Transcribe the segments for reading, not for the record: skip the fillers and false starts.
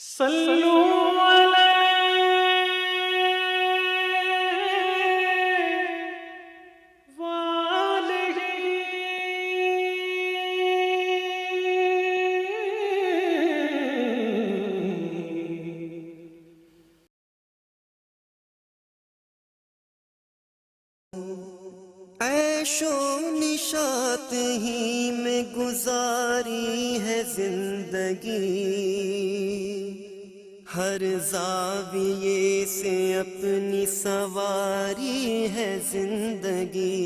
صلو علیہ وآلہ عیش و نشاط ہی میں گزاری ہے زندگی، ہر زاویے سے اپنی سواری ہے زندگی۔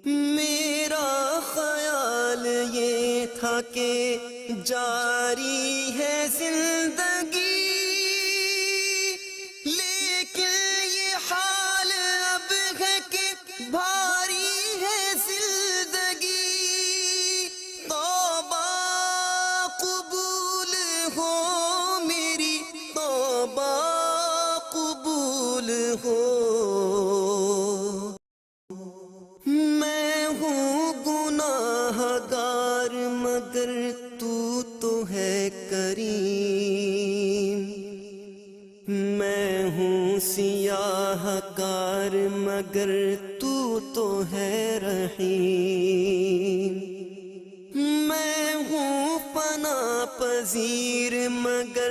میرا خیال یہ تھا کہ جاری ہے زندگی، لیکن یہ حال اب ہے کہ بھاری ہے زندگی۔ توبہ قبول ہو میری، توبہ قبول ہو۔ میں ہوں گناہ گار مگر تو ہے کریم، میں ہوں سیاہ کار مگر تو ہے رحیم، میں ہوں فنا پذیر مگر